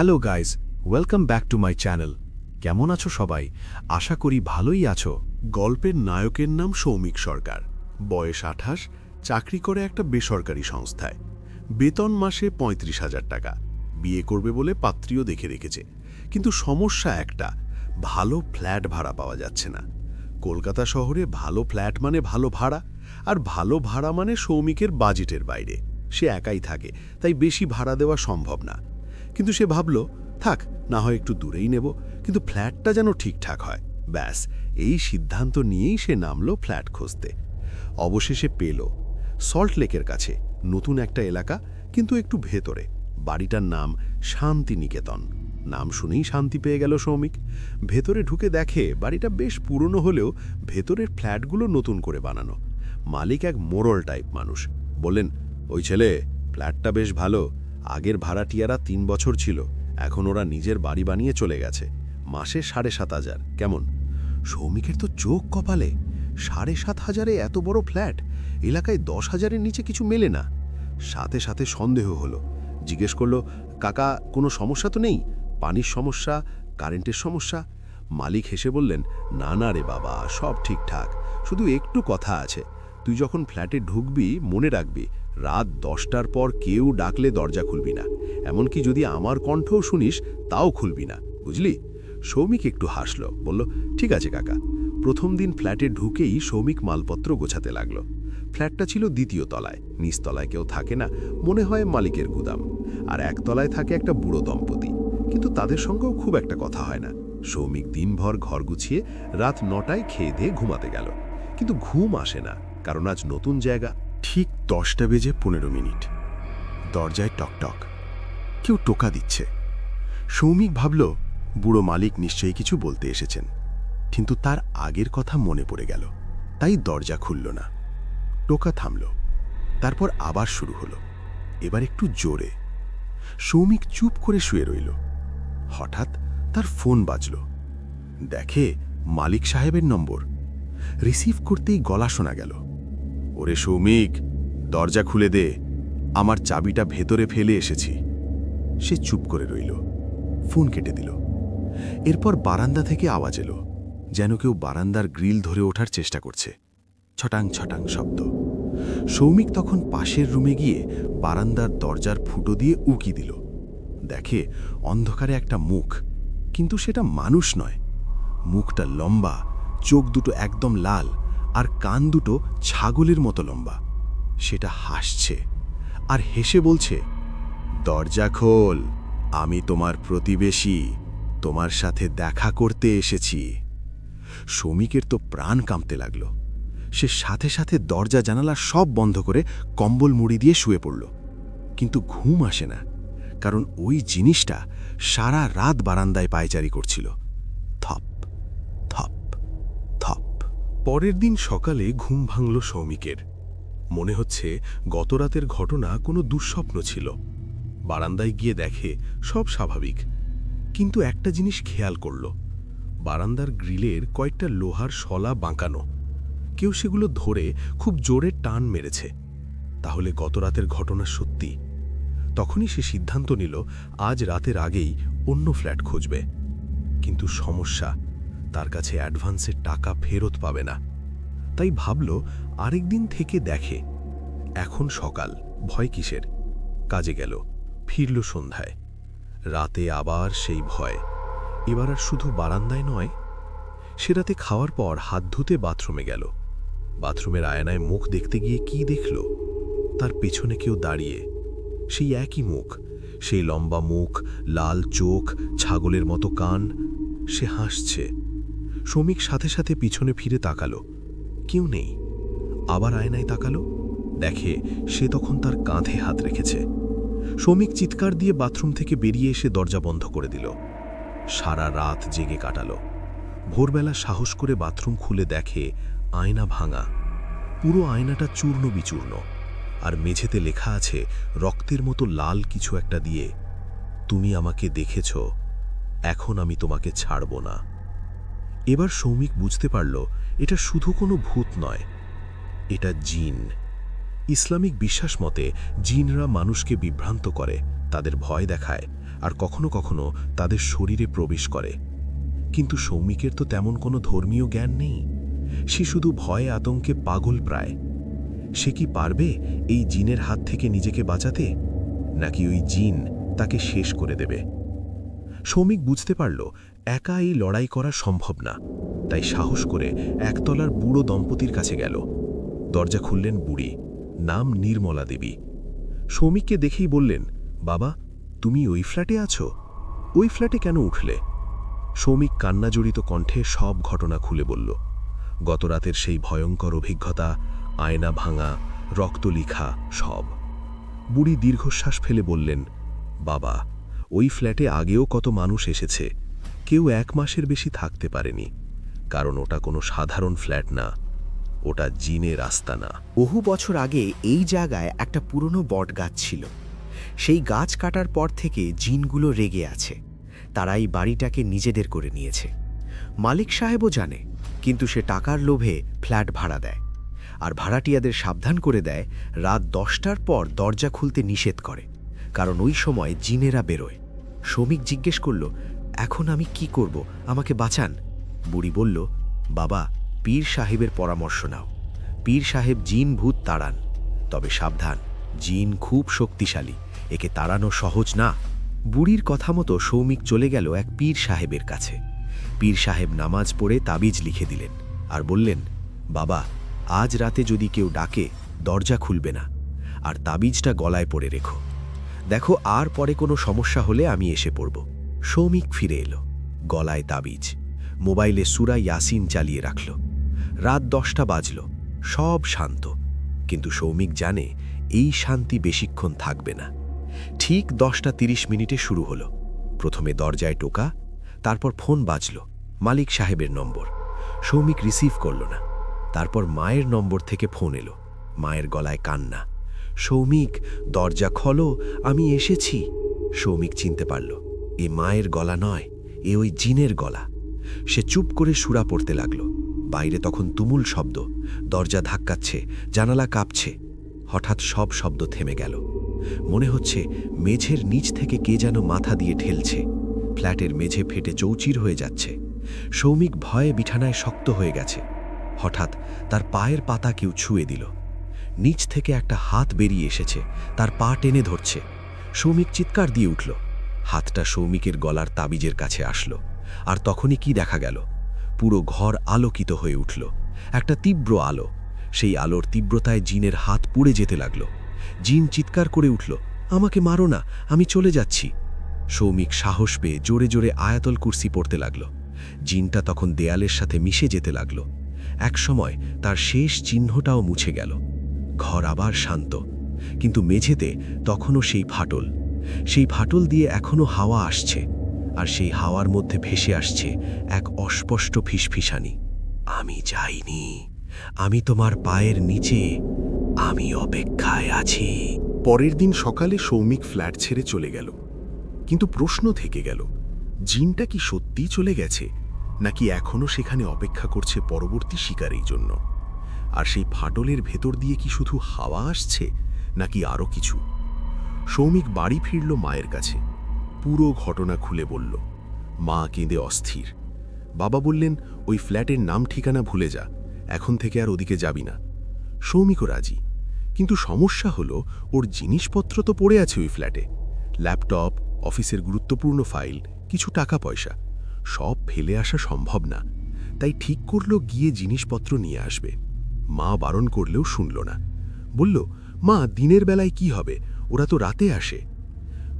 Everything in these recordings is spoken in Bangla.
Hello guys, welcome back to my channel. কেমন আছো সবাই? আশা করি ভালোই আছো। গল্পের নায়কের নাম সৌমিক সরকার। বয়স ২৮, চাকরি করে একটা বেসরকারি সংস্থায়। বেতন মাসে ৩৫,০০০ টাকা। বিয়ে করবে বলে পাত্রীও দেখে রেখেছে, কিন্তু সমস্যা একটা, ভালো ফ্ল্যাট ভাড়া পাওয়া যাচ্ছে না। কলকাতা শহরে ভালো ফ্ল্যাট মানে ভালো ভাড়া, আর ভালো ভাড়া মানে সৌমিকের বাজেটের বাইরে। সে একাই থাকে, তাই বেশি ভাড়া দেওয়া সম্ভব না। কিন্তু সে ভাবল, থাক, না হয় একটু দূরেই নেব, কিন্তু ফ্ল্যাটটা যেন ঠিকঠাক হয়। ব্যাস, এই সিদ্ধান্ত নিয়েই সে নামল ফ্ল্যাট খুঁজতে। অবশেষে পেল সল্ট লেকের কাছে, নতুন একটা এলাকা, কিন্তু একটু ভেতরে। বাড়িটার নাম শান্তিনিকেতন। নাম শুনেই শান্তি পেয়ে গেল সৌমিক। ভেতরে ঢুকে দেখে বাড়িটা বেশ পুরনো হলেও ভেতরের ফ্ল্যাটগুলো নতুন করে বানানো। মালিক এক মোড়ল টাইপ মানুষ। বললেন, ওই ছেলে, ফ্ল্যাটটা বেশ ভালো। আগের ভাড়াটিয়ারা ৩ বছর ছিল, এখন ওরা নিজের বাড়ি বানিয়ে চলে গেছে। মাসে ৭,৫০০। কেমন? সৌমিকের তো চোখ কপালে। ৭,৫০০ এত বড় ফ্ল্যাট, এলাকায় ১০,০০০-এর নিচে কিছু মেলে না। সাথে সাথে সন্দেহ হলো। জিজ্ঞেস করল, কাকা, কোনো সমস্যা তো নেই? পানির সমস্যা, কারেন্টের সমস্যা? মালিক হেসে বললেন, না না রে বাবা, সব ঠিকঠাক, শুধু একটু কথা আছে। তুই যখন ফ্ল্যাটে ঢুকবি মনে রাখবি, রাত ১০টার পর কেউ ডাকলে দরজা খুলবি না। এমনকি যদি আমার কণ্ঠও শুনিস তাও খুলবি না, বুঝলি? সৌমিক একটু হাসল, বলল, ঠিক আছে কাকা। প্রথম দিন ফ্ল্যাটে ঢুকেই সৌমিক মালপত্র গোছাতে লাগল। ফ্ল্যাটটা ছিল ২য় তলায়, নিচতলায় কেউ থাকে না, মনে হয় মালিকের গুদাম। আর একতলায় থাকে একটা বুড়ো দম্পতি, কিন্তু তাদের সঙ্গেও খুব একটা কথা হয় না। সৌমিক দিনভর ঘর গুছিয়ে রাত ৯টায় খেয়ে দিয়ে ঘুমাতে গেল, কিন্তু ঘুম আসে না, কারণ আজ নতুন জায়গা। ঠিক ১০টা বেজে ১৫ মিনিট, দরজায় টকটক, কেউ টোকা দিচ্ছে। সৌমিক ভাবল, বুড়ো মালিক নিশ্চয়ই কিছু বলতে এসেছেন, কিন্তু তার আগের কথা মনে পড়ে গেল, তাই দরজা খুলল না। টোকা থামল, তারপর আবার শুরু হলো, এবার একটু জোরে। সৌমিক চুপ করে শুয়ে রইল। হঠাৎ তার ফোন বাজল। দেখে মালিক সাহেবের নম্বর। রিসিভ করতেই গলা শোনা গেল, ওরে সৌমিক, দরজা খুলে দে, আমার চাবিটা ভেতরে ফেলে এসেছি। সে চুপ করে রইল, ফোন কেটে দিল। এরপর বারান্দা থেকে আওয়াজ এলো, যেন কেউ বারান্দার গ্রিল ধরে ওঠার চেষ্টা করছে। ছটাং ছটাং শব্দ। সৌমিক তখন পাশের রুমে গিয়ে বারান্দার দরজার ফুটো দিয়ে উকি দিল। দেখে অন্ধকারে একটা মুখ, কিন্তু সেটা মানুষ নয়। মুখটা লম্বা, চোখ দুটো একদম লাল, আর কান দুটো ছাগলের মতো লম্বা। সেটা হাসছে, আর হেসে বলছে, দরজা খোল, আমি তোমার প্রতিবেশী, তোমার সাথে দেখা করতে এসেছি। সৌমিকের তো প্রাণ কাঁপতে লাগলো। সে সাথে সাথে দরজা জানালা সব বন্ধ করে কম্বল মুড়ি দিয়ে শুয়ে পড়ল। কিন্তু ঘুম আসে না, কারণ ওই জিনিসটা সারা রাত বারান্দায় পায়চারি করছিল। থপ থপ থপ। পরের দিন সকালে ঘুম ভাঙল সৌমিকের। মনে হচ্ছে গতরাতের ঘটনা কোনো দুঃস্বপ্ন ছিল। বারান্দায় গিয়ে দেখে সব স্বাভাবিক, কিন্তু একটা জিনিস খেয়াল করল, বারান্দার গ্রিলের কয়েকটা লোহার শলা বাঁকানো। কেউ সেগুলো ধরে খুব জোরে টান মেরেছে। তাহলে গতরাতের ঘটনা সত্যি। তখনই সে সিদ্ধান্ত নিল আজ রাতের আগেই অন্য ফ্ল্যাট খুঁজবে। কিন্তু সমস্যা, তার কাছে অ্যাডভান্সের টাকা ফেরত পাবে না। তাই ভাবল আরেকদিন থেকে দেখে। এখন সকাল, ভয় কিসের? কাজে গেল, ফিরল সন্ধ্যায়। রাতে আবার সেই ভয়। এবার আর শুধু বারান্দায় নয়। সে রাতে খাওয়ার পর হাত ধুতে বাথরুমে গেল। বাথরুমের আয়নায় মুখ দেখতে গিয়ে কি দেখল? তার পেছনে কেউ দাঁড়িয়ে। সেই একই মুখ, সেই লম্বা মুখ, লাল চোখ, ছাগলের মতো কান। সে হাসছে। সৌমিক সাথে সাথে পিছনে ফিরে তাকালো, কেউ নেই। আবার আয়নায় তাকালো, দেখে সে তখন তার কাঁধে হাত রেখেছে। সৌমিক চিৎকার দিয়ে বাথরুম থেকে বেরিয়ে এসে দরজা বন্ধ করে দিল। সারা রাত জেগে কাটালো। ভোরবেলা সাহস করে বাথরুম খুলে দেখে আয়না ভাঙা। পুরো আয়নাটা চূর্ণ বিচূর্ণ, আর মেঝেতে লেখা আছে রক্তের মতো লাল কিছু একটা দিয়ে, তুমি আমাকে দেখেছ, এখন আমি তোমাকে ছাড়ব না। এবার সৌমিক বুঝতে পারল এটা শুধু কোনো ভূত নয়, এটা জিন। ইসলামিক বিশ্বাস মতে জিনরা মানুষকে বিভ্রান্ত করে, তাদের ভয় দেখায়, আর কখনো কখনো তাদের শরীরে প্রবেশ করে। কিন্তু সৌমিকের তো তেমন কোনো ধর্মীয় জ্ঞান নেই। সে শুধু ভয়ে আতঙ্কে পাগল প্রায়। সে কি পারবে এই জিনের হাত থেকে নিজেকে বাঁচাতে, নাকি ওই জিন তাকে শেষ করে দেবে? সৌমিক বুঝতে পারল একা এই লড়াই করা সম্ভব না, তাই সাহস করে একতলার বুড়ো দম্পতির কাছে গেল। দরজা খুললেন বুড়ি, নাম নির্মলা দেবী। সৌমিককে দেখেই বললেন, বাবা, তুমি ওই ফ্ল্যাটে আছো? ওই ফ্ল্যাটে কেন উঠলে? সৌমিক কান্নাজড়িত কণ্ঠে সব ঘটনা খুলে বলল। গতরাতের সেই ভয়ঙ্কর অভিজ্ঞতা, আয়না ভাঙা, রক্ত লিখা, সব। বুড়ি দীর্ঘশ্বাস ফেলে বললেন, বাবা, ওই ফ্ল্যাটে আগেও কত মানুষ এসেছে, কেউ 1 মাসের বেশি থাকতে পারেনি। কারণ ওটা কোনো সাধারণ ফ্ল্যাট না, ওটা জিনের আস্তানা। বহু বছর আগে এই জায়গায় একটা পুরনো বটগাছ ছিল। সেই গাছ কাটার পর থেকে জিনগুলো রেগে আছে। তারা এই বাড়িটাকে নিজেদের করে নিয়েছে। মালিক সাহেবও জানে, কিন্তু সে টাকার লোভে ফ্ল্যাট ভাড়া দেয়। আর ভাড়াটিয়াদের সাবধান করে দেয়, রাত 10টার পর দরজা খুলতে নিষেধ করে, কারণ ওই সময় জিনেরা বেরোয়। শ্রমিক জিজ্ঞেস করল, এখন আমি কি করব, আমাকে বাঁচান। বুড়ি বলল, বাবা, পীর সাহেবের পরামর্শ নাও। পীর সাহেব জিন ভূত তাড়ান। তবে সাবধান, জিন খুব শক্তিশালী, একে তাড়ানো সহজ না। বুড়ির কথা মতো সৌমিক চলে গেল এক পীর সাহেবের কাছে। পীর সাহেব নামাজ পড়ে তাবিজ লিখে দিলেন আর বললেন, বাবা, আজ রাতে যদি কেউ ডাকে দরজা খুলবে না, আর তাবিজটা গলায় পড়ে রেখো। দেখো, আর পরে কোনো সমস্যা হলে আমি এসে পড়ব। সৌমিক ফিরে এলো, গলায় তাবিজ, মোবাইলে সূরা ইয়াসিন চালিয়ে রাখল। রাত 10টা বাজল, সব শান্ত। কিন্তু সৌমিক জানে এই শান্তি বেশিক্ষণ থাকবে না। ঠিক 10:30 শুরু হলো। প্রথমে দরজায় টোকা, তারপর ফোন বাজল, মালিক সাহেবের নম্বর। সৌমিক রিসিভ করল না। তারপর মায়ের নম্বর থেকে ফোন এলো, মায়ের গলায় কান্না। সৌমিক, দরজা খোলো, আমি এসেছি। সৌমিক চিনতে পারল, এ মায়ের গলা নয়, এ ওই জিনের গলা। সে চুপ করে সূরা পড়তে লাগল। বাইরে তখন তুমুল শব্দ, দরজা ধাক্কাচ্ছে, জানালা কাঁপছে। হঠাৎ সব শব্দ থেমে গেল। মনে হচ্ছে মেঝের নিচ থেকে কে যেন মাথা দিয়ে ঠেলছে। ফ্ল্যাটের মেঝে ফেটে চৌচির হয়ে যাচ্ছে। সৌমিক ভয়ে বিছানায় শক্ত হয়ে গেছে। হঠাৎ তার পায়ের পাতা কেউ ছুঁয়ে দিল। নিচ থেকে একটা হাত বেরিয়ে এসেছে, তার পা টেনে ধরছে। সৌমিক চিৎকার দিয়ে উঠল। হাতটা সৌমিকের গলার তাবিজের কাছে আসলো। আর তখনই কি দেখা গেল, পুরো ঘর আলোকিত হয়ে উঠল। একটা তীব্র আলো। সেই আলোর তীব্রতায় জিনের হাত পুড়ে যেতে লাগল। জিন চিৎকার করে উঠল, আমাকে মারো না, আমি চলে যাচ্ছি। সৌমিক সাহস পেয়ে জোরে জোরে আয়াতুল কুরসি পড়তে লাগল। জিনটা তখন দেয়ালের সাথে মিশে যেতে লাগল। একসময় তার শেষ চিহ্নটাও মুছে গেল। ঘর আবার শান্ত, কিন্তু মেঝেতে তখনও সেই ফাটল। সেই ফাটল দিয়ে এখনো হাওয়া আসছে, আর সেই হাওয়ার মধ্যে ভেসে আসছে এক অস্পষ্ট ফিসফিসানি। আমি যাইনি, আমি তোমার পায়ের নিচে, আমি অপেক্ষায় আছি। পরের দিন সকালে সৌমিক ফ্ল্যাট ছেড়ে চলে গেল। কিন্তু প্রশ্ন থেকে গেল, জিনটা কি সত্যিই চলে গেছে, নাকি এখনও সেখানে অপেক্ষা করছে পরবর্তী শিকারের জন্য? আর সেই ফাটলের ভেতর দিয়ে কি শুধু হাওয়া আসছে, নাকি আরও কিছু? সৌমিক বাড়ি ফিরল মায়ের কাছে। পুরো ঘটনা খুলে বলল। মা কেঁদে অস্থির। বাবা বললেন, ওই ফ্ল্যাটের নাম ঠিকানা ভুলে যা, এখন থেকে আর ওদিকে যাবি না। সৌমিকও রাজি, কিন্তু সমস্যা হলো ওর জিনিসপত্র তো পড়ে আছে ওই ফ্ল্যাটে। ল্যাপটপ, অফিসের গুরুত্বপূর্ণ ফাইল, কিছু টাকা পয়সা, সব ফেলে আসা সম্ভব না। তাই ঠিক করল গিয়ে জিনিসপত্র নিয়ে আসবে। মা বারণ করলেও শুনল না। বলল, মা, দিনের বেলায় কি হবে, ওরা তো রাতে আসে।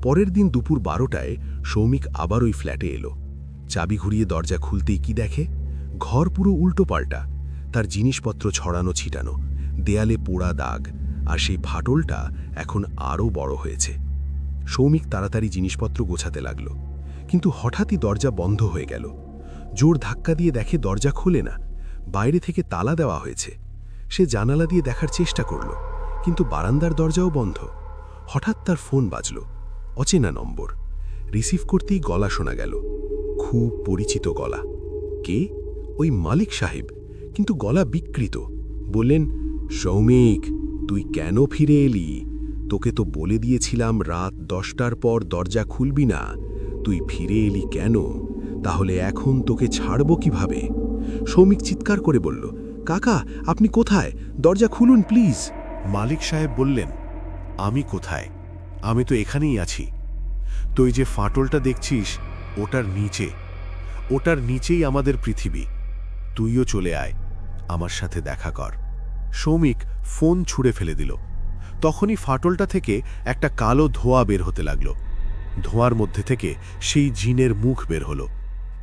পরের দিন দুপুর 12টায় সৌমিক আবার ওই ফ্ল্যাটে এলো। চাবি ঘুরিয়ে দরজা খুলতেই কি দেখে, ঘর পুরো উল্টো পাল্টা। তার জিনিসপত্র ছড়ানো ছিটানো, দেয়ালে পোড়া দাগ, আর সেই ফাটলটা এখন আরও বড় হয়েছে। সৌমিক তাড়াতাড়ি জিনিসপত্র গোছাতে লাগল, কিন্তু হঠাৎই দরজা বন্ধ হয়ে গেল। জোর ধাক্কা দিয়ে দেখে দরজা খোলে না, বাইরে থেকে তালা দেওয়া হয়েছে। সে জানালা দিয়ে দেখার চেষ্টা করল, কিন্তু বারান্দার দরজাও বন্ধ। হঠাৎ তার ফোন বাজল, অচেনা নম্বর। রিসিভ করতেই গলা শোনা গেল, খুব পরিচিত গলা। কে? ওই মালিক সাহেব, কিন্তু গলা বিকৃত। বললেন, সৌমিক, তুই কেন ফিরে এলি? তোকে তো বলে দিয়েছিলাম রাত 10টার পর দরজা খুলবি না, তুই ফিরে এলি কেন? তাহলে এখন তোকে ছাড়ব কিভাবে? সৌমিক চিৎকার করে বলল, কাকা আপনি কোথায়? দরজা খুলুন প্লিজ। মালিক সাহেব বললেন, আমি কোথায়? আমি তো এখানেই আছি। তুই যে ফাটলটা দেখছিস ওটার নিচেই আমাদের পৃথিবী। তুইও চলে আয়, আমার সাথে দেখা কর। সৌমিক ফোন ছুঁড়ে ফেলে দিল। তখনই ফাটলটা থেকে একটা কালো ধোঁয়া বের হতে লাগল। ধোঁয়ার মধ্যে থেকে সেই জিনের মুখ বের হলো।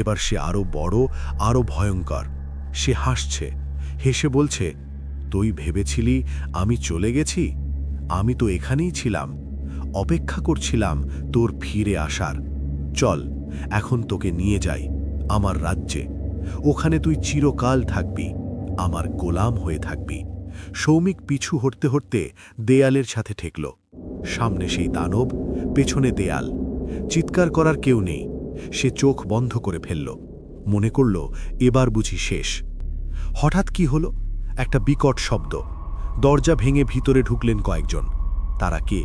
এবার সে আরো বড়, আরো ভয়ঙ্কর। সে হাসছে, হেসে বলছে, তুই ভেবেছিলি আমি চলে গেছি? আমি তো এখানেই ছিলাম, অপেক্ষা করছিলাম তোর ফিরে আসার। চল, এখন তোকে নিয়ে যাই আমার রাজ্যে। ওখানে তুই চিরকাল থাকবি, আমার গোলাম হয়ে থাকবি। সৌমিক পিছু হটতে হটতে দেয়ালের সাথে ঠেকল। সামনে সেই দানব, পেছনে দেয়াল। চিৎকার করার কেউ নেই। সে চোখ বন্ধ করে ফেলল, মনে করল এবার বুঝি শেষ। হঠাৎ কি হলো? একটা বিকট শব্দ। দরজা ভেঙে ভিতরে ঢুকলেন কয়েকজন। তারা কে?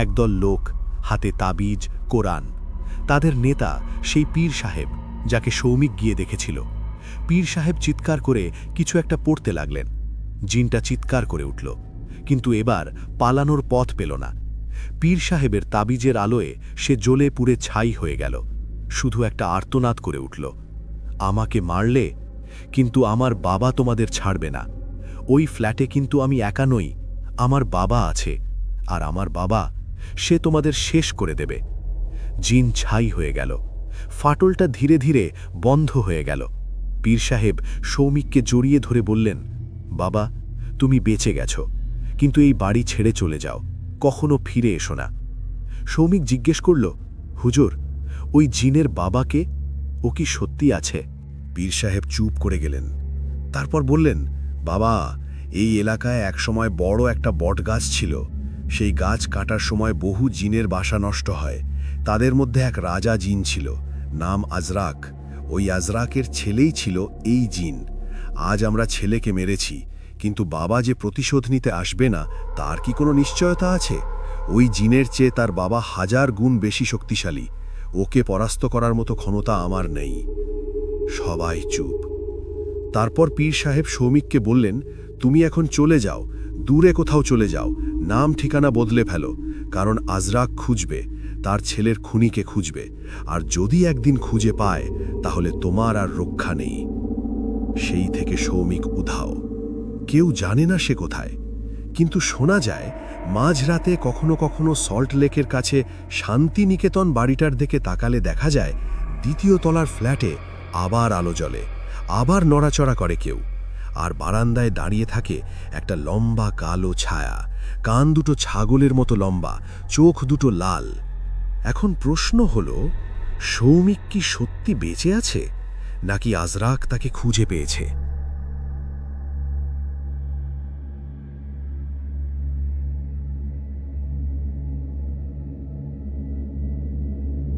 একদল লোক, হাতে তাবিজ, কোরআন। তাদের নেতা সেই পীর সাহেব, যাকে সৌমিক গিয়ে দেখেছিল। পীর সাহেব চিৎকার করে কিছু একটা পড়তে লাগলেন। জিনটা চিৎকার করে উঠল, কিন্তু এবার পালানোর পথ পেল না। পীর সাহেবের তাবিজের আলোয় সে জ্বলে পুড়ে ছাই হয়ে গেল। শুধু একটা আর্তনাদ করে উঠল, আমাকে মারলে, কিন্তু আমার বাবা তোমাদের ছাড়বে না। ওই ফ্ল্যাটে কিন্তু আমি একা নই, আমার বাবা আছে, আর আমার বাবা, সে তোমাদের শেষ করে দেবে। জিন ছাই হয়ে গেল। ফাটলটা ধীরে ধীরে বন্ধ হয়ে গেল। পীর সাহেব সৌমিককে জড়িয়ে ধরে বললেন, বাবা তুমি বেঁচে গেছো, কিন্তু এই বাড়ি ছেড়ে চলে যাও, কখনো ফিরে এসো না। সৌমিক জিজ্ঞেস করল, হুজুর ওই জিনের বাবাকে, ও কি সত্যি আছে? পীর সাহেব চুপ করে গেলেন। তারপর বললেন, বাবা এই এলাকায় একসময় বড় একটা বটগাছ ছিল। সেই গাছ কাটার সময় বহু জিনের বাসা নষ্ট হয়। তাদের মধ্যে এক রাজা জিন ছিল, নাম আজরাক। ওই আজরাকের ছেলেই ছিল এই জিন। আজ আমরা ছেলেকে মেরেছি, কিন্তু বাবা যে প্রতিশোধ নিতে আসবে না তার কি কোনো নিশ্চয়তা আছে? ওই জিনের চেয়ে তার বাবা 1000 গুণ বেশি শক্তিশালী। ওকে পরাস্ত করার মতো ক্ষমতা আমার নেই। সবাই চুপ। তারপর পীর সাহেব সৌমিককে বললেন, তুমি এখন চলে যাও, দূরে কোথাও চলে যাও, নাম ঠিকানা বদলে ফেলো, কারণ আজরাক খুঁজবে, তার ছেলের খুনিকে খুঁজবে, আর যদি একদিন খুঁজে পায় তাহলে তোমার আর রক্ষা নেই। সেই থেকে সৌমিক উধাও। কেউ জানে না সে কোথায়, কিন্তু শোনা যায় মাঝরাতে কখনো কখনো সল্ট লেকের কাছে শান্তিনিকেতন বাড়িটার দিকে তাকালে দেখা যায় 2য় তলার ফ্ল্যাটে আবার আলো জ্বলে, আবার নড়াচড়া করে কেউ, আর বারান্দায় দাঁড়িয়ে থাকে একটা লম্বা কালো ছায়া, কান দুটো ছাগলের মতো লম্বা, চোখ দুটো লাল। এখন প্রশ্ন হলো, সৌমিক কি সত্যি বেঁচে আছে, নাকি আজরাক তাকে খুঁজে পেয়েছে?